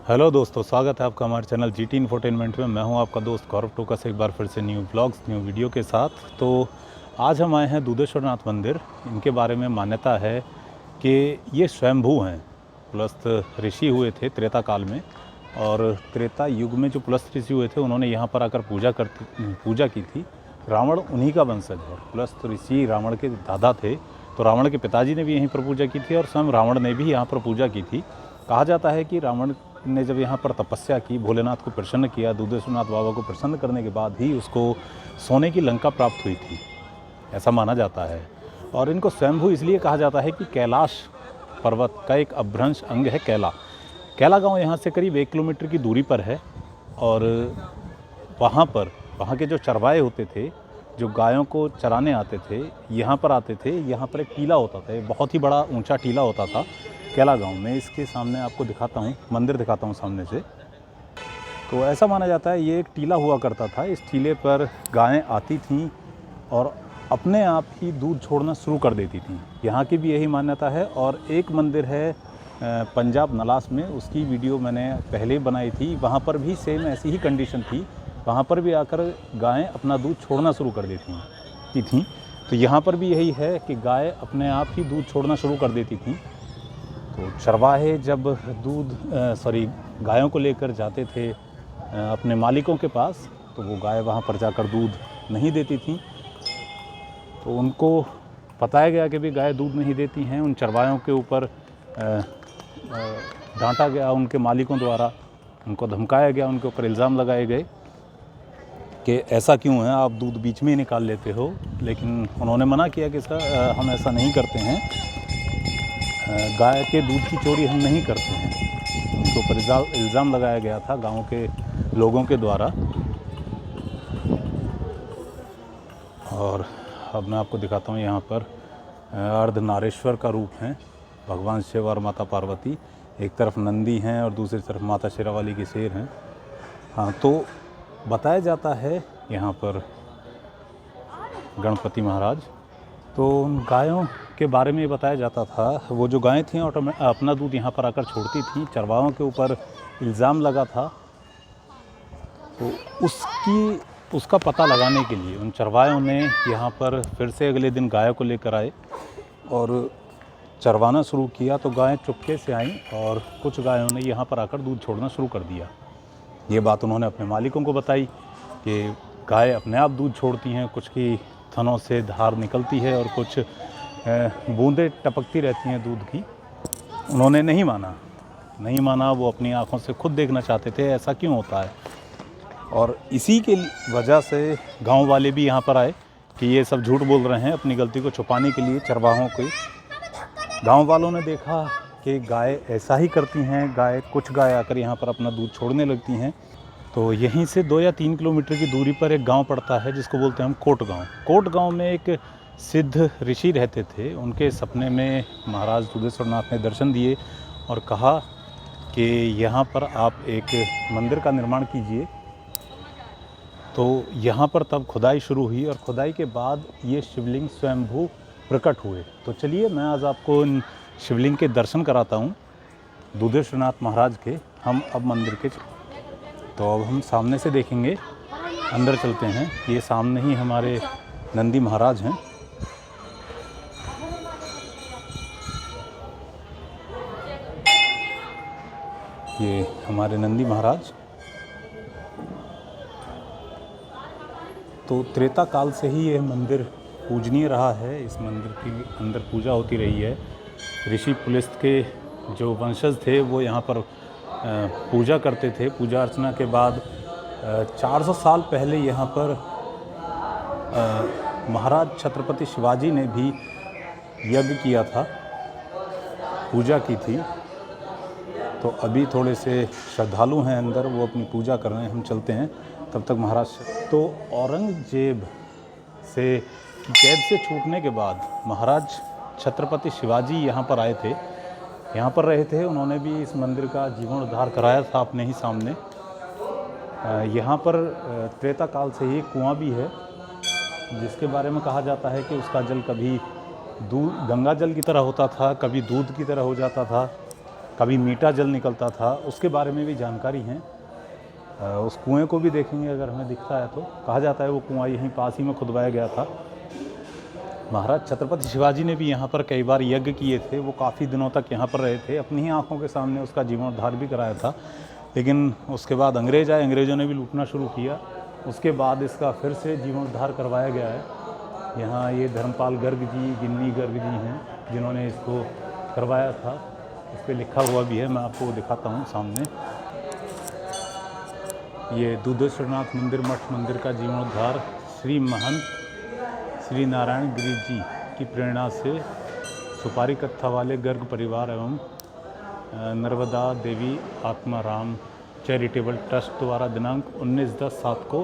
Hello दोस्तों, स्वागत है आपका हमारे चैनल जीटी इंफोटेनमेंट में। मैं हूं आपका दोस्त गौरव टोकस, एक बार फिर से न्यू व्लॉग्स न्यू वीडियो के साथ। तो आज हम आए हैं दूधेश्वर नाथ मंदिर। इनके बारे में मान्यता है कि ये स्वयंभू हैं। पुलस्त ऋषि हुए थे त्रेता काल में, और त्रेता युग में जो पुलस्त ऋषि हुए थे उन्होंने यहाँ पर आकर पूजा की थी। रावण उन्हीं का वंशज है। पुलस्त ऋषि रावण के दादा थे, तो रावण के पिताजी ने भी यहीं पर पूजा की थी और स्वयं रावण ने भी यहाँ पर पूजा की थी। कहा जाता है कि रावण ने जब यहाँ पर तपस्या की, भोलेनाथ को प्रसन्न किया, दूधेश्वर नाथ बाबा को प्रसन्न करने के बाद ही उसको सोने की लंका प्राप्त हुई थी, ऐसा माना जाता है। और इनको स्वयंभू इसलिए कहा जाता है कि कैलाश पर्वत का एक अभ्रंश अंग है कैला गांव यहाँ से करीब 1 किलोमीटर की दूरी पर है। और वहाँ के जो चरवाहे होते थे, जो गायों को चराने आते थे, यहाँ पर आते थे। यहाँ पर एक टीला होता था, एक बहुत ही बड़ा ऊंचा टीला होता था कैला गांव में। इसके सामने आपको दिखाता हूँ, मंदिर दिखाता हूँ सामने से। तो ऐसा माना जाता है ये एक टीला हुआ करता था। इस टीले पर गायें आती थीं और अपने आप ही दूध छोड़ना शुरू कर देती थीं। यहाँ की भी यही मान्यता है। और एक मंदिर है पंजाब नलास में, उसकी वीडियो मैंने पहले बनाई थी। वहाँ पर भी सेम ऐसी ही कंडीशन थी। वहाँ पर भी आकर गायें अपना दूध छोड़ना शुरू कर देती थीं। तो यहाँ पर भी यही है कि गाय अपने आप ही दूध छोड़ना शुरू कर देती थीं। तो चरवाहे जब गायों को लेकर जाते थे अपने मालिकों के पास, तो वो गाय वहाँ पर जाकर दूध नहीं देती थी। तो उनको बताया गया कि भी गाय दूध नहीं देती हैं। उन चरवाहों के ऊपर डांटा गया उनके मालिकों द्वारा, उनको धमकाया गया, उनके ऊपर इल्ज़ाम लगाए गए कि ऐसा क्यों है, आप दूध बीच में ही निकाल लेते हो। लेकिन उन्होंने मना किया कि सर हम ऐसा नहीं करते हैं, गाय के दूध की चोरी हम नहीं करते हैं। उनके ऊपर इल्ज़ाम लगाया गया था गाँव के लोगों के द्वारा। और अब मैं आपको दिखाता हूँ, यहाँ पर अर्धनारेश्वर का रूप है, भगवान शिव और माता पार्वती। एक तरफ नंदी हैं और दूसरी तरफ माता शेरावाली के शेर हैं। हाँ, तो बताया जाता है यहाँ पर गणपति महाराज। तो उन गायों के बारे में बताया जाता था, वो जो गायें थीं अपना दूध यहाँ पर आकर छोड़ती थीं। चरवाहों के ऊपर इल्ज़ाम लगा था, तो उसका पता लगाने के लिए उन चरवाहों ने यहाँ पर फिर से अगले दिन गायों को लेकर आए और चरवाना शुरू किया। तो गायें चुपके से आईं और कुछ गायों ने यहाँ पर आकर दूध छोड़ना शुरू कर दिया। ये बात उन्होंने अपने मालिकों को बताई कि गाय अपने आप दूध छोड़ती हैं, कुछ की थनों से धार निकलती है और कुछ बूंदें टपकती रहती हैं दूध की। उन्होंने नहीं माना। वो अपनी आँखों से खुद देखना चाहते थे ऐसा क्यों होता है। और इसी के वजह से गांव वाले भी यहाँ पर आए कि ये सब झूठ बोल रहे हैं। अपनी गलती को छुपाने के लिए चरवाहों के गांव वालों ने देखा कि गाय ऐसा ही करती हैं। कुछ गाय आकर यहाँ पर अपना दूध छोड़ने लगती हैं। तो यहीं से 2 या 3 किलोमीटर की दूरी पर एक गांव पड़ता है जिसको बोलते हैं हम कोट गांव में एक सिद्ध ऋषि रहते थे। उनके सपने में महाराज दूधेश्वर नाथ ने दर्शन दिए और कहा कि यहाँ पर आप एक मंदिर का निर्माण कीजिए। तो यहाँ पर तब खुदाई शुरू हुई और खुदाई के बाद ये शिवलिंग स्वयंभू प्रकट हुए। तो चलिए मैं आज आपको इन शिवलिंग के दर्शन कराता हूँ, दूधेश्वर नाथ महाराज के। हम अब मंदिर के तो अब हम सामने से देखेंगे, अंदर चलते हैं। ये सामने ही हमारे नंदी महाराज हैं। ये हमारे नंदी महाराज। तो त्रेता काल से ही यह मंदिर पूजनीय रहा है। इस मंदिर की अंदर पूजा होती रही है। ऋषि पुलस्त के जो वंशज थे वो यहाँ पर पूजा करते थे। पूजा अर्चना के बाद 400 साल पहले यहाँ पर महाराज छत्रपति शिवाजी ने भी यज्ञ किया था, पूजा की थी। तो अभी थोड़े से श्रद्धालु हैं अंदर, वो अपनी पूजा कर रहे हैं। हम चलते हैं तब तक। महाराज तो औरंगजेब से कैद से छूटने के बाद महाराज छत्रपति शिवाजी यहाँ पर आए थे, यहाँ पर रहे थे। उन्होंने भी इस मंदिर का जीर्णोद्धार कराया था अपने ही सामने। यहाँ पर त्रेता काल से ही कुआं भी है, जिसके बारे में कहा जाता है कि उसका जल कभी गंगा जल की तरह होता था, कभी दूध की तरह हो जाता था। कभी मीठा जल निकलता था, उसके बारे में भी जानकारी है। उस कुएं को भी देखेंगे अगर हमें दिखता है तो। कहा जाता है वो कुआं यहीं पास ही में खुदवाया गया था। महाराज छत्रपति शिवाजी ने भी यहाँ पर कई बार यज्ञ किए थे। वो काफ़ी दिनों तक यहाँ पर रहे थे, अपनी ही आंखों के सामने उसका जीर्णोद्धार भी कराया था। लेकिन उसके बाद अंग्रेज आए, अंग्रेज़ों ने भी लूटना शुरू किया। उसके बाद इसका फिर से जीर्णोद्धार करवाया गया है। यहाँ ये धर्मपाल गर्ग जी, गिन्नी गर्ग जी हैं जिन्होंने इसको करवाया था। इस पर लिखा हुआ भी है, मैं आपको दिखाता हूँ सामने। ये दुधेश्वरनाथ मंदिर मठ मंदिर का जीर्णोद्धार श्री महंत श्री नारायण गिरी जी की प्रेरणा से सुपारी कत्था वाले गर्ग परिवार एवं नर्मदा देवी आत्माराम चैरिटेबल ट्रस्ट द्वारा दिनांक 19/10/7 को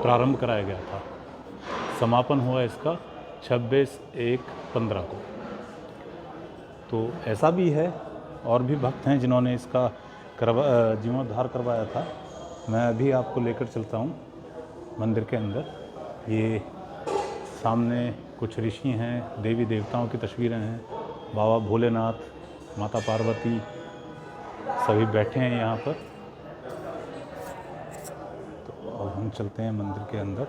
प्रारंभ कराया गया था। समापन हुआ इसका 26/1/15 को। तो ऐसा भी है, और भी भक्त हैं जिन्होंने इसका जीर्णोद्धार करवाया था। मैं अभी आपको लेकर चलता हूँ मंदिर के अंदर। ये सामने कुछ ऋषि हैं, देवी देवताओं की तस्वीरें हैं, बाबा भोलेनाथ, माता पार्वती सभी बैठे हैं यहाँ पर। तो अब हम चलते हैं मंदिर के अंदर।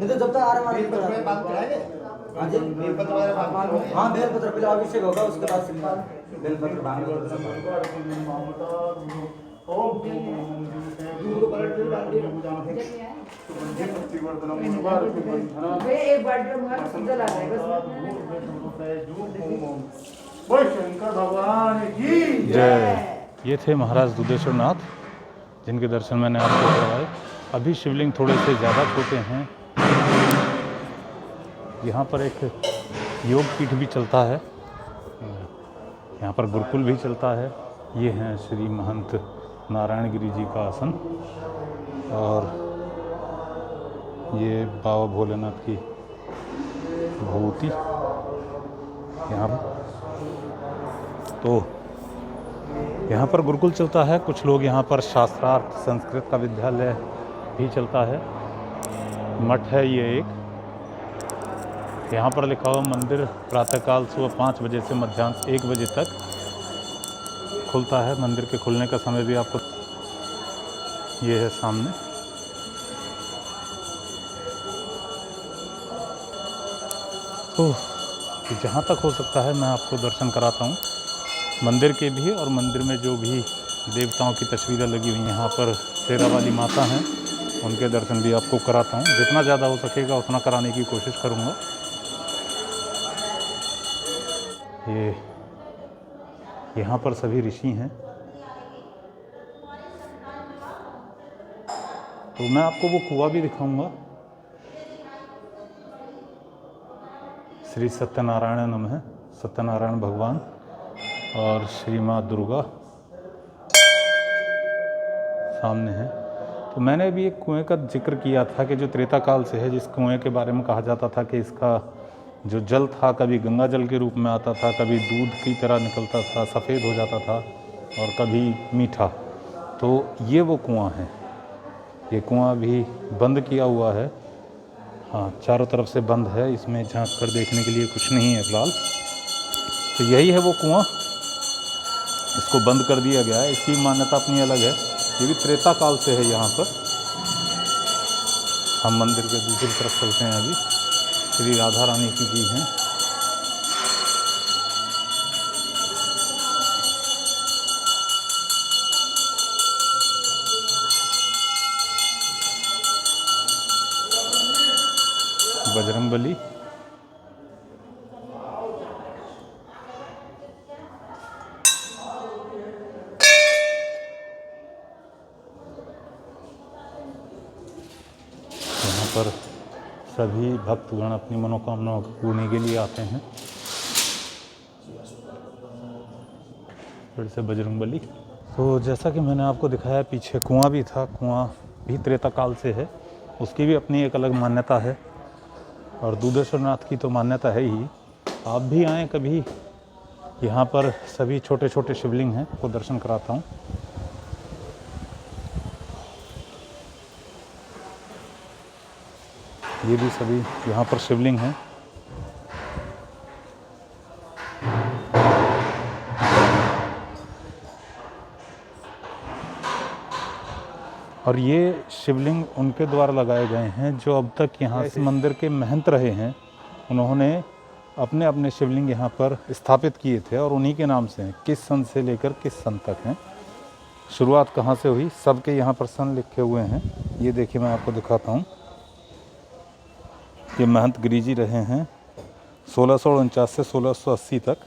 जब तक आ रहा हाँ बेलपत्र पहले अभिषेक होगा, उसके बाद बेलपत्र जय। ये थे महाराज दुधेश्वरनाथ जिनके दर्शन मैंने आपको करवाए। अभी शिवलिंग थोड़े से ज़्यादा छोटे हैं। यहाँ पर एक योग पीठ भी चलता है, यहाँ पर गुरुकुल भी चलता है। ये हैं श्री महंत नारायण गिरी जी का आसन, और ये बाबा भोलेनाथ की भभूति यहाँ पर। तो यहाँ पर गुरुकुल चलता है। कुछ लोग यहाँ पर शास्त्रार्थ संस्कृत का विद्यालय भी चलता है। मठ है ये एक। यहाँ पर लिखा हुआ मंदिर प्रातःकाल सुबह 5 बजे से मध्याह्न 1 बजे तक खुलता है। मंदिर के खुलने का समय भी आपको ये है सामने। तो जहाँ तक हो सकता है मैं आपको दर्शन कराता हूँ मंदिर के भी, और मंदिर में जो भी देवताओं की तस्वीरें लगी हुई यहाँ पर शेरा वाली माता हैं, उनके दर्शन भी आपको कराता हूँ। जितना ज़्यादा हो सकेगा उतना कराने की कोशिश करूँगा। ये यहाँ पर सभी ऋषि हैं। तो मैं आपको वो कुआं भी दिखाऊंगा। श्री सत्यनारायण नमः, सत्यनारायण भगवान और श्री माँ दुर्गा सामने है। तो मैंने भी एक कुएं का जिक्र किया था कि जो त्रेता काल से है, जिस कुएं के बारे में कहा जाता था कि इसका जो जल था कभी गंगा जल के रूप में आता था, कभी दूध की तरह निकलता था, सफ़ेद हो जाता था, और कभी मीठा। तो ये वो कुआं है। ये कुआं भी बंद किया हुआ है, हाँ चारों तरफ से बंद है। इसमें झांक कर देखने के लिए कुछ नहीं है फिलहाल। तो यही है वो कुआं, इसको बंद कर दिया गया है। इसकी मान्यता अपनी अलग है। ये भी त्रेता काल से है यहाँ पर। हम मंदिर के दूसरी तरफ चलते हैं। अभी श्री राधा रानी की जी हैं। बजरंगबली। यहाँ पर सभी भक्तगण अपनी मनोकामनाओं को पूर्ण के लिए आते हैं। फिर से बजरंगबली। तो जैसा कि मैंने आपको दिखाया, पीछे कुआं भी था। कुआं भी त्रेता काल से है, उसकी भी अपनी एक अलग मान्यता है। और दूधेश्वर नाथ की तो मान्यता है ही। आप भी आएँ कभी, यहाँ पर सभी छोटे छोटे शिवलिंग हैं, आपको दर्शन कराता हूँ। ये भी सभी यहाँ पर शिवलिंग हैं। और ये शिवलिंग उनके द्वारा लगाए गए हैं जो अब तक यहाँ इस मंदिर के महंत रहे हैं। उन्होंने अपने अपने शिवलिंग यहाँ पर स्थापित किए थे और उन्हीं के नाम से हैं। किस सन से लेकर किस सन तक हैं, शुरुआत कहाँ से हुई, सबके यहाँ पर सन लिखे हुए हैं। ये देखिए, मैं आपको दिखाता हूँ। ये महंत गिरिजी रहे हैं 1649 से 1680 तक।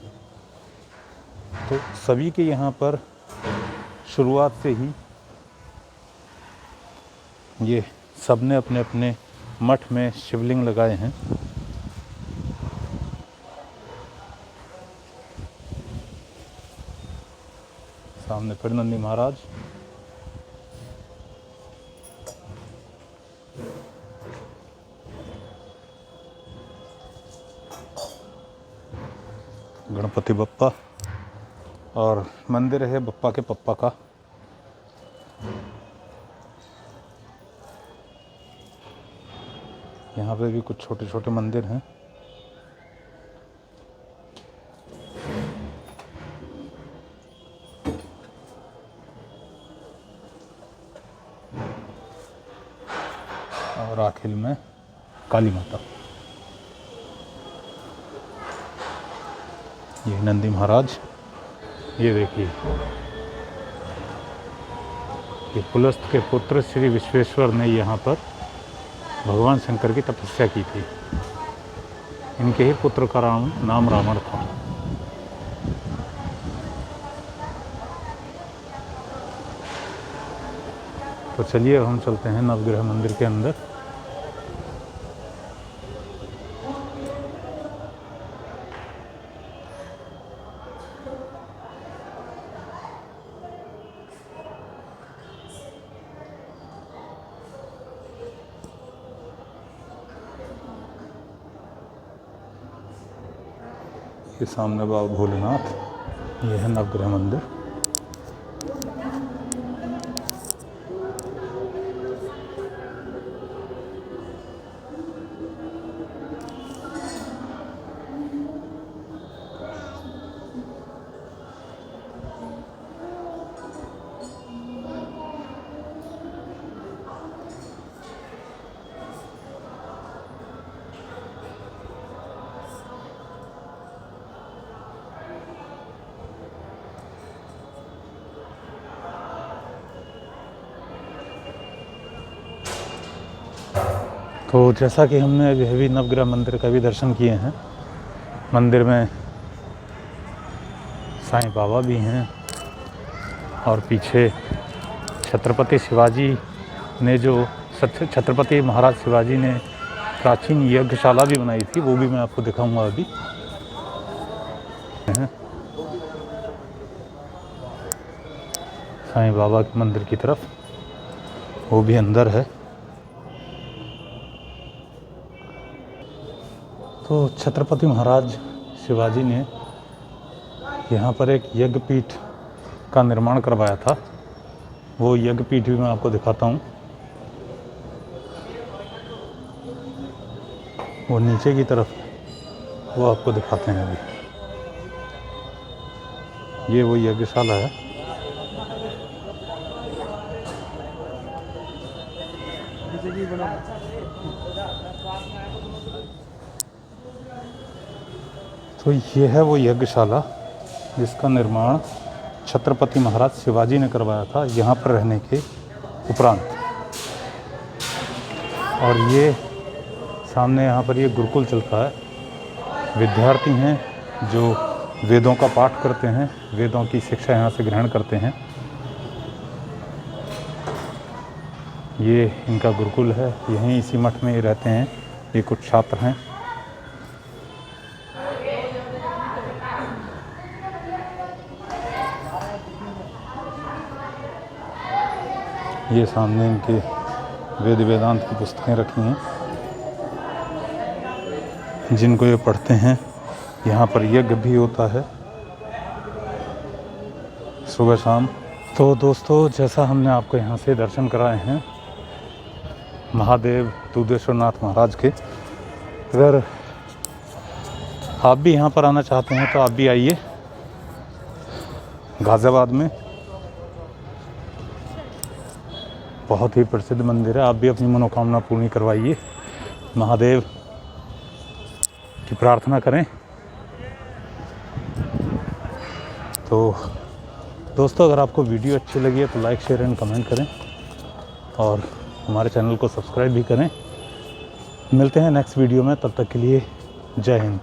तो सभी के यहाँ पर शुरुआत से ही ये सब ने अपने अपने मठ में शिवलिंग लगाए हैं। सामने फिर नंदी महाराज। गणपति बप्पा। और मंदिर है बप्पा के पप्पा का। यहाँ पे भी कुछ छोटे छोटे मंदिर हैं। और आखिर में काली माता। ये नंदी महाराज। ये देखिए, ये पुलस्त के पुत्र श्री विश्वेश्वर ने यहाँ पर भगवान शंकर की तपस्या की थी। इनके ही पुत्र का नाम रावण था। तो चलिए हम चलते हैं नवग्रह मंदिर के अंदर। ये सामने बाबा भोलेनाथ। ये है नवग्रह मंदिर। तो जैसा कि हमने अभी भी नवग्रह मंदिर का भी दर्शन किए हैं। मंदिर में साईं बाबा भी हैं और पीछे छत्रपति शिवाजी ने जो छत्रपति महाराज शिवाजी ने प्राचीन यज्ञशाला भी बनाई थी, वो भी मैं आपको दिखाऊंगा अभी। साईं बाबा के मंदिर की तरफ, वो भी अंदर है। तो छत्रपति महाराज शिवाजी ने यहाँ पर एक यज्ञपीठ का निर्माण करवाया था। वो यज्ञपीठ भी मैं आपको दिखाता हूँ। वो नीचे की तरफ, वो आपको दिखाते हैं अभी। ये वो यज्ञशाला है। तो ये है वो यज्ञशाला जिसका निर्माण छत्रपति महाराज शिवाजी ने करवाया था यहाँ पर रहने के उपरांत। और ये सामने यहाँ पर ये गुरुकुल चलता है। विद्यार्थी हैं जो वेदों का पाठ करते हैं, वेदों की शिक्षा यहाँ से ग्रहण करते हैं। ये इनका गुरुकुल है, यहीं इसी मठ में रहते हैं। ये कुछ छात्र हैं। ये सामने इनके वेद वेदांत की पुस्तकें रखी हैं, जिनको ये पढ़ते हैं। यहाँ पर यज्ञ भी होता है सुबह शाम। तो दोस्तों, जैसा हमने आपको यहाँ से दर्शन कराए हैं महादेव दूधेश्वर नाथ महाराज के, अगर आप भी यहाँ पर आना चाहते हैं तो आप भी आइए। गाज़ियाबाद में बहुत ही प्रसिद्ध मंदिर है। आप भी अपनी मनोकामना पूर्ण करवाइए, महादेव की प्रार्थना करें। तो दोस्तों, अगर आपको वीडियो अच्छी लगी है तो लाइक शेयर एंड कमेंट करें और हमारे चैनल को सब्सक्राइब भी करें। मिलते हैं नेक्स्ट वीडियो में, तब तक के लिए जय हिंद।